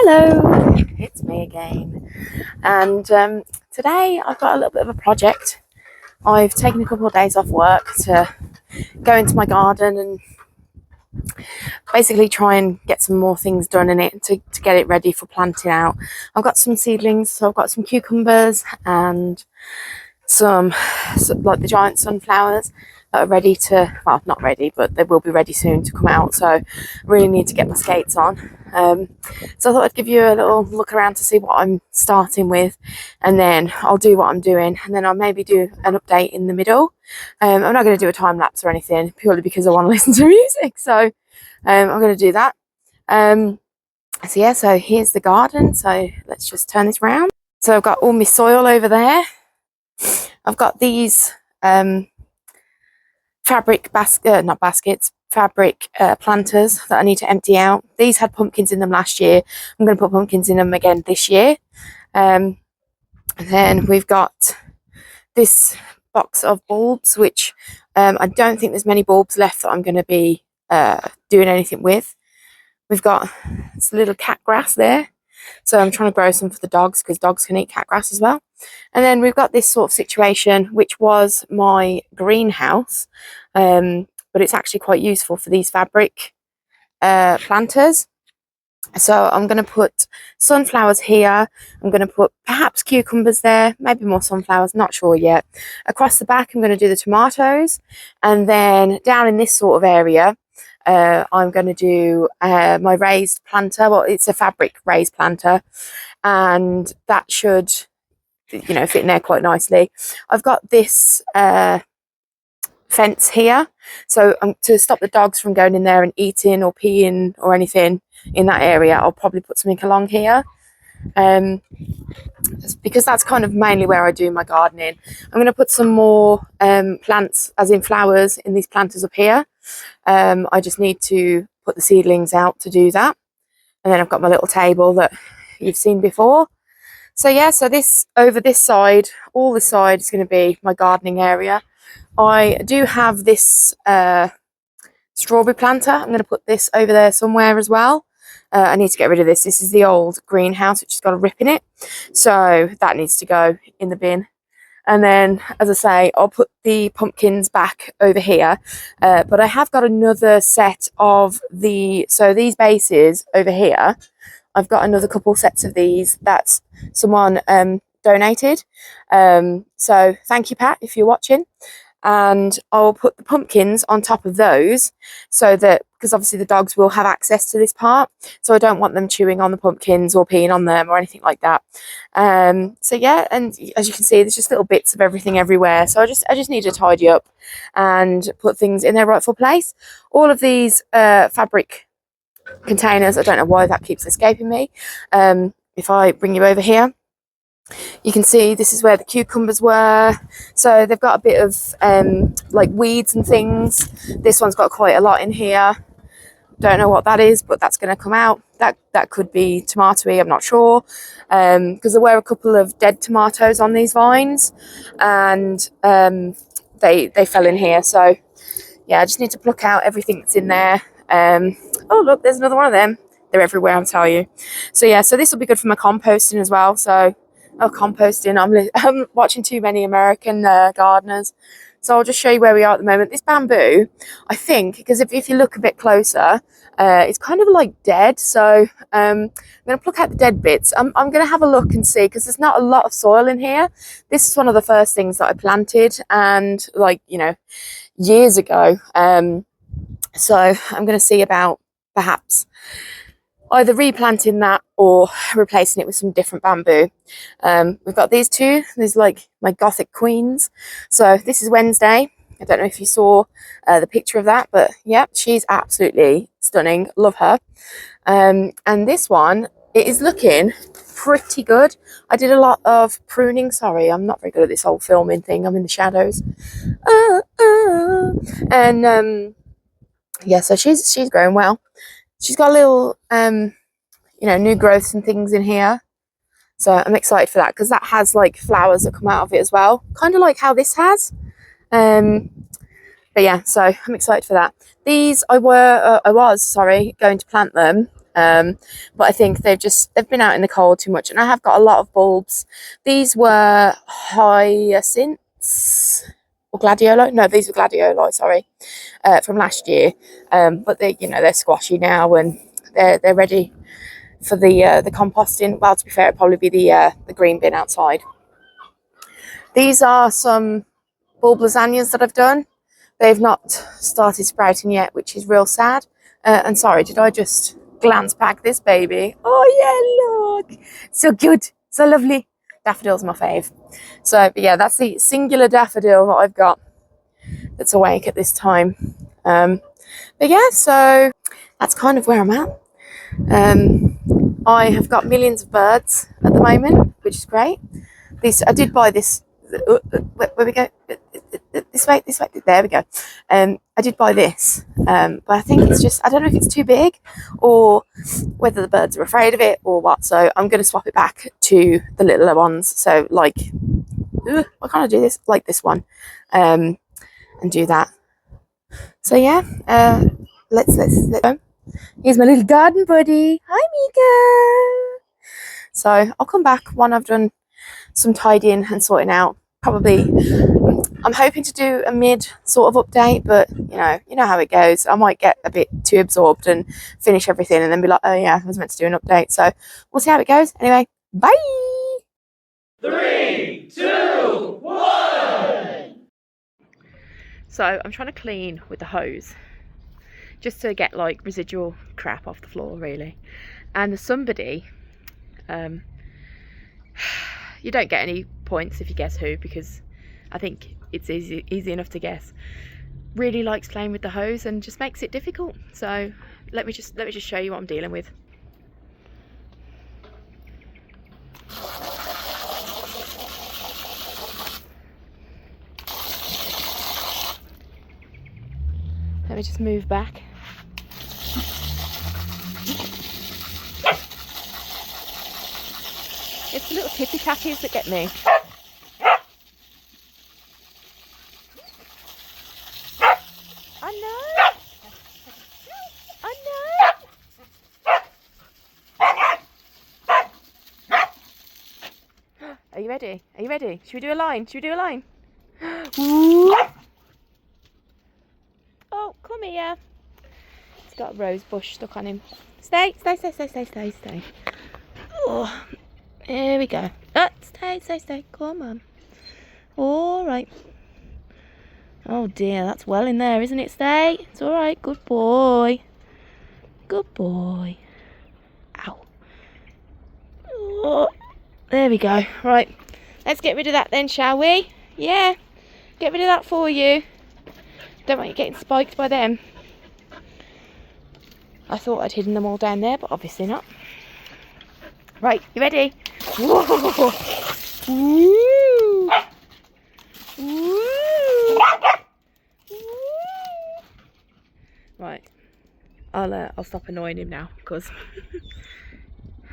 Hello, it's me again, and today I've got a little bit of a project. I've taken a couple of days off work to go into my garden and basically try and get some more things done in it to get it ready for planting out. I've got some seedlings, so I've got some cucumbers and some like the giant sunflowers that are ready to, well, not ready, but they will be ready soon to come out. So I really need to get my skates on. So I thought I'd give you a little look around to see what I'm starting with, and then I'll do what I'm doing, and then I'll maybe do an update in the middle. I'm not going to do a time lapse or anything, purely because I want to listen to music. So I'm going to do that. So yeah, so here's the garden. So let's just turn this around. So I've got all my soil over there. I've got these fabric planters that I need to empty out. These had pumpkins in them last year. I'm going to put pumpkins in them again this year. And then we've got this box of bulbs, which I don't think there's many bulbs left that I'm going to be doing anything with. We've got this little cat grass there. So I'm trying to grow some for the dogs, because dogs can eat cat grass as well. And then we've got this sort of situation, which was my greenhouse, but it's actually quite useful for these fabric planters. So I'm going to put sunflowers here. I'm going to put perhaps cucumbers there, maybe more sunflowers, not sure yet. Across the back, I'm going to do the tomatoes. And then down in this sort of area, I'm going to do my raised planter. Well, it's a fabric raised planter, and that should, you know, fit in there quite nicely. I've got this fence here, so to stop the dogs from going in there and eating or peeing or anything in that area, I'll probably put something along here, because that's kind of mainly where I do my gardening. I'm going to put some more plants, as in flowers, in these planters up here. I just need to put the seedlings out to do that. And then I've got my little table that you've seen before. So yeah, so this over this side, all this side is going to be my gardening area. I do have this strawberry planter. I'm going to put this over there somewhere as well. I need to get rid of this. This is the old greenhouse, which has got a rip in it. So that needs to go in the bin. And then, as I say, I'll put the pumpkins back over here. But I have got another set of so these bases over here, I've got another couple sets of these that someone donated. So thank you, Pat, if you're watching. And I'll put the pumpkins on top of those, so that, because obviously the dogs will have access to this part, so I don't want them chewing on the pumpkins or peeing on them or anything like that. So yeah, and as you can see, there's just little bits of everything everywhere, so I just need to tidy up and put things in their rightful place. All of these fabric containers, I don't know why that keeps escaping me. If I bring you over here, you can see this is where the cucumbers were. So they've got a bit of like weeds and things. This one's got quite a lot in here. Don't know what that is, but that's going to come out. That could be tomatoey, I'm not sure, because there were a couple of dead tomatoes on these vines, and they fell in here. So yeah, I just need to pluck out everything that's in there. Oh look, there's another one of them. They're everywhere, I'll tell you. So yeah, so this will be good for my composting as well. So composting, I'm watching too many American gardeners, so I'll just show you where we are at the moment. This bamboo, I think, because if you look a bit closer, it's kind of like dead. So I'm going to pluck out the dead bits. I'm going to have a look and see, because there's not a lot of soil in here. This is one of the first things that I planted, and like, you know, years ago. So I'm going to see about perhaps either replanting that or replacing it with some different bamboo. We've got these two. These are like my Gothic queens. So this is Wednesday. I don't know if you saw the picture of that, but yeah, she's absolutely stunning. Love her. And this one, it is looking pretty good. I did a lot of pruning. Sorry, I'm not very good at this whole filming thing. I'm in the shadows. And yeah, so she's growing well. She's got a little, you know, new growths and things in here. So I'm excited for that, because that has like flowers that come out of it as well. Kind of like how this has. But yeah, so I'm excited for that. These, I was going to plant them But I think they've been out in the cold too much, and I have got a lot of bulbs. These were hyacinths or gladioli. No, these were gladioli, sorry, from last year. But they're squashy now, and they're ready for the composting. Well, to be fair, it'd probably be the green bin outside. These are some bulb lasagnas that I've done. They've not started sprouting yet, which is real sad. And sorry, did I just glance back this baby? Oh yeah, look, so good, so lovely. Daffodil's my fave. So, but yeah, that's the singular daffodil that I've got that's awake at this time. But yeah, so that's kind of where I'm at. I have got millions of birds at the moment, which is great. I did buy this. Where we go? This way. There we go. I did buy this, but I think it's just, I don't know if it's too big or whether the birds are afraid of it or what. So I'm going to swap it back to the littler ones. So like, why can't I do this? Like this one, and do that. So yeah, let's go. Here's my little garden buddy. Hi, Mika. So I'll come back when I've done some tidying and sorting out. Probably, I'm hoping to do a mid sort of update, but you know how it goes. I might get a bit too absorbed and finish everything and then be like, oh yeah, I was meant to do an update. So we'll see how it goes. Anyway, bye. 3, 2, 1. So I'm trying to clean with the hose just to get like residual crap off the floor, really. And there's somebody, you don't get any points if you guess who, because I think it's easy enough to guess, really likes playing with the hose and just makes it difficult. So let me just show you what I'm dealing with. Let me just move back. It's the little tippy tappies that get me. I know. Are you ready? Are you ready? Should we do a line? Ooh. Oh, come here. He's got a rose bush stuck on him. Stay. Oh, here we go. Oh, stay. Come on. All right. Oh dear, that's well in there, isn't it? Stay. It's all right. Good boy. Ow. Oh, there we go. Right. Let's get rid of that then, shall we? Yeah. Get rid of that for you. Don't want you getting spiked by them. I thought I'd hidden them all down there, but obviously not. Right, you ready? Whoa. Woo. Woo. Right, I'll stop annoying him now, because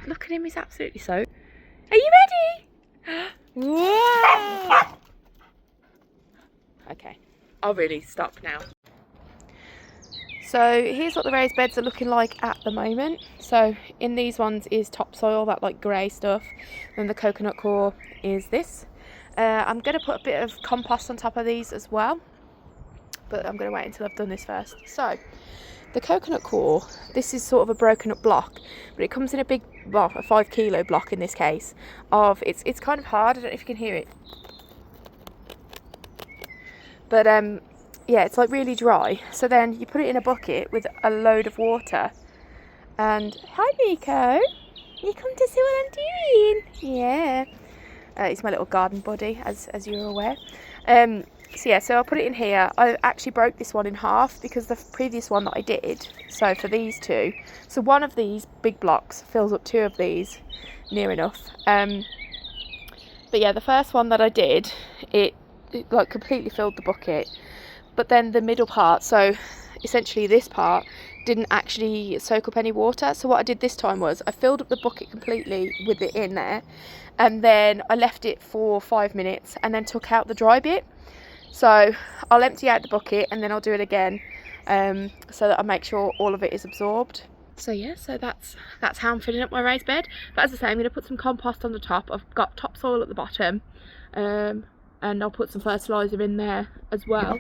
look at him, he's absolutely soaked. Are you ready? Whoa. Okay, I'll really stop now. So here's what the raised beds are looking like at the moment. So in these ones is topsoil, that like grey stuff, and the coconut core is this. I'm going to put a bit of compost on top of these as well, but I'm going to wait until I've done this first. So the coconut core, this is sort of a broken up block, but it comes in a big, well, a 5 kilo block in this case. It's kind of hard, I don't know if you can hear it, but yeah, it's like really dry. So then you put it in a bucket with a load of water. And hi, Miko. You come to see what I'm doing? Yeah. It's my little garden buddy, as you're aware. So yeah, so I'll put it in here. I actually broke this one in half because the previous one that I did, so for these two, so one of these big blocks fills up 2 of these, near enough. But yeah, the first one that I did, it like completely filled the bucket. But then the middle part, so essentially this part, didn't actually soak up any water. So what I did this time was I filled up the bucket completely with it in there, and then I left it for 5 minutes and then took out the dry bit. So I'll empty out the bucket and then I'll do it again, so that I make sure all of it is absorbed. So yeah, so that's how I'm filling up my raised bed. But as I say, I'm going to put some compost on the top. I've got topsoil at the bottom, and I'll put some fertiliser in there as well.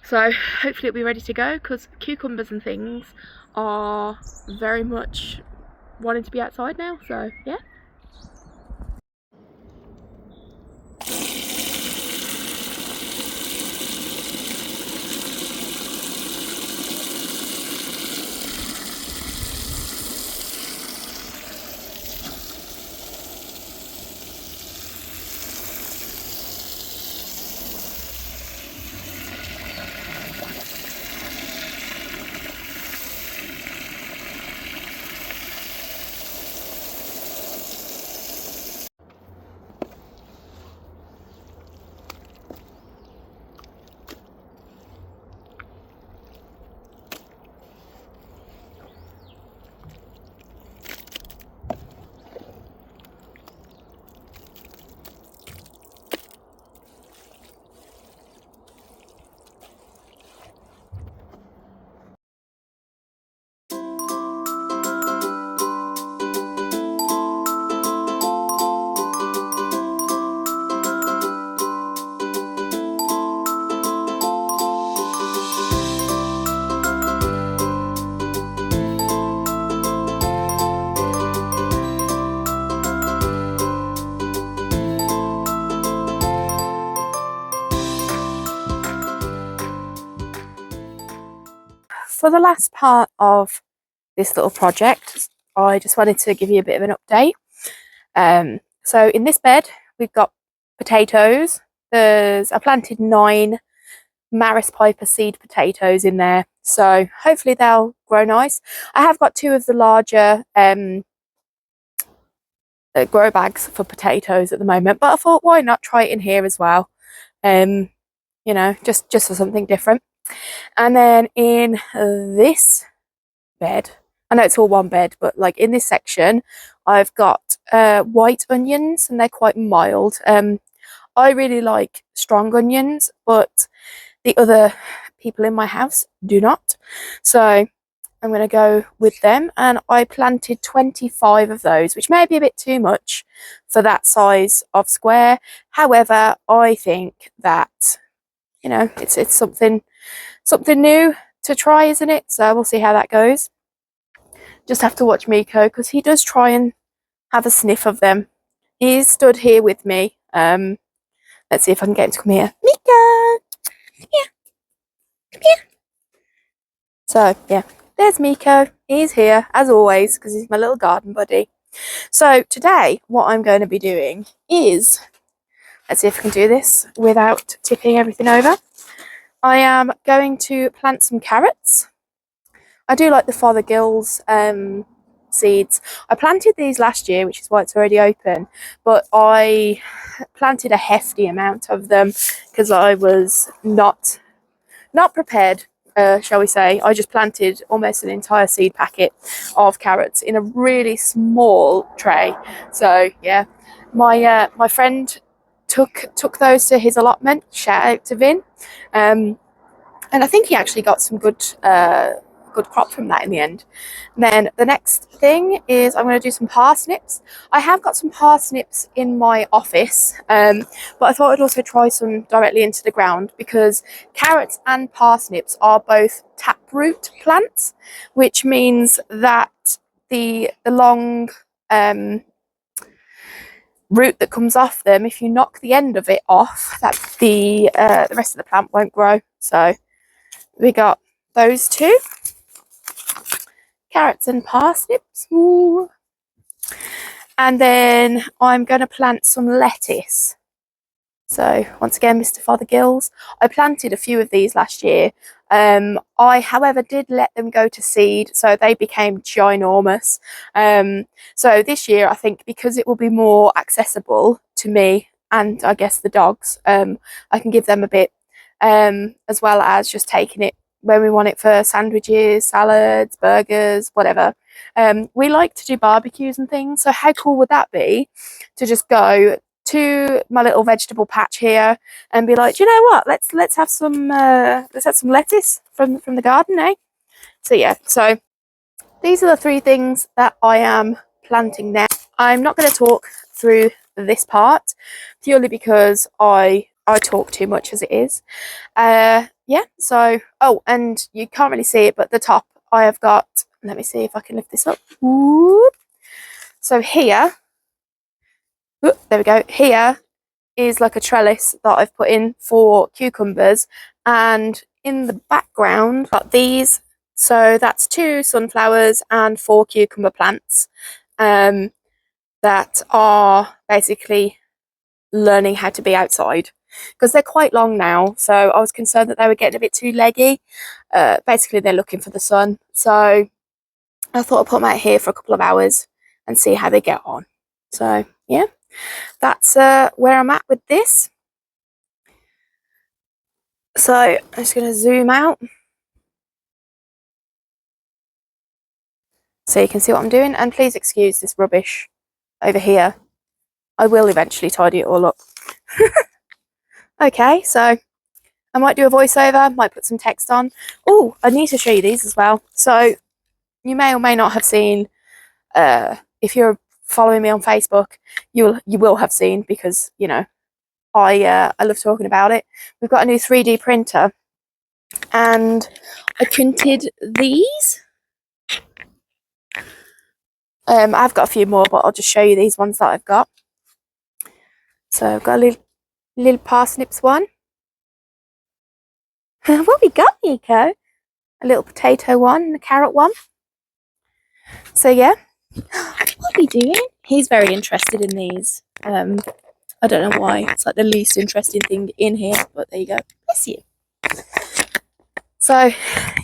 So hopefully it'll be ready to go, because cucumbers and things are very much wanting to be outside now. So yeah. For the last part of this little project, I just wanted to give you a bit of an update. So in this bed, we've got potatoes. I planted 9 Maris Piper seed potatoes in there, so hopefully they'll grow nice. I have got 2 of the larger grow bags for potatoes at the moment, but I thought, why not try it in here as well? You know, just for something different. And then in this bed, I know it's all one bed, but like in this section, I've got white onions, and they're quite mild. I really like strong onions, but the other people in my house do not. So I'm going to go with them, and I planted 25 of those, which may be a bit too much for that size of square. However, I think that, you know, it's something new to try, isn't it? So we'll see how that goes. Just have to watch Miko, because he does try and have a sniff of them. He's stood here with me. Let's see if I can get him to come here. Miko! Come here. Come here. So, yeah, there's Miko. He's here, as always, because he's my little garden buddy. So, today, what I'm going to be doing is, let's see if I can do this without tipping everything over. I am going to plant some carrots. I do like the Fothergill's seeds. I planted these last year, which is why it's already open, but I planted a hefty amount of them because I was not prepared, shall we say. I just planted almost an entire seed packet of carrots in a really small tray. So yeah, my friend took those to his allotment. Shout out to Vin, and I think he actually got some good crop from that in the end. And then the next thing is I'm going to do some parsnips. I have got some parsnips in my office, but I thought I'd also try some directly into the ground, because carrots and parsnips are both taproot plants, which means that the long root that comes off them, if you knock the end of it off, that the rest of the plant won't grow. So we got those 2. Carrots and parsnips. Ooh. And then I'm going to plant some lettuce. So once again, Mr. Fothergill's. I planted a few of these last year. I, however, did let them go to seed, so they became ginormous. So this year, I think, because it will be more accessible to me and I guess the dogs, I can give them a bit, as well as just taking it when we want it for sandwiches, salads, burgers, whatever. We like to do barbecues and things, so how cool would that be to just go to my little vegetable patch here and be like, you know what, let's have some lettuce from the garden, eh? So yeah, so these are the 3 things that I am planting now. I'm not going to talk through this part purely because I talk too much as it is. Yeah, so, oh, and you can't really see it, but the top I have got, let me see if I can lift this up. Whoop. So here, whoop, there we go, here is like a trellis that I've put in for cucumbers, and in the background got these. So that's 2 sunflowers and 4 cucumber plants that are basically learning how to be outside, because they're quite long now, so I was concerned that they were getting a bit too leggy. Basically they're looking for the sun, so I thought I'd put them out here for a couple of hours and see how they get on. So yeah, that's where I'm at with this. So I'm just going to zoom out so you can see what I'm doing, and please excuse this rubbish over here. I will eventually tidy it all up. Okay, so I might do a voiceover, might put some text on. Oh, I need to show you these as well. So you may or may not have seen, if you're following me on Facebook, you will have seen, because you know I love talking about it. We've got a new 3D printer, and I printed these. I've got a few more, but I'll just show you these ones that I've got. So I've got a little parsnips one. What we got, Nico? A little potato one and a carrot one. So yeah, what are we doing? He's very interested in these. I don't know why. It's like the least interesting thing in here, but there you go. Bless you. So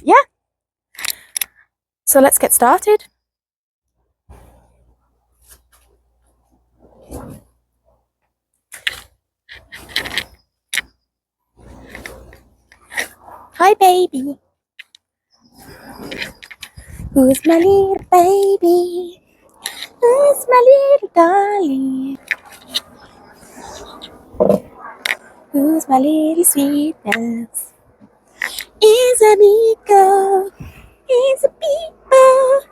yeah. So let's get started. Hi, baby. Who's my little baby? Who's my little darling? Who's my little sweetness? Is a Nico. Is a people.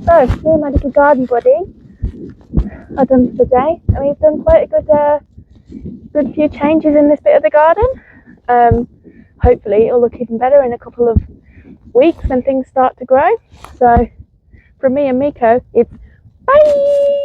So, here my little garden buddy are done for the day, and we've done quite a good few changes in this bit of the garden. Hopefully it'll look even better in a couple of weeks when things start to grow. So from me and Miko, it's bye!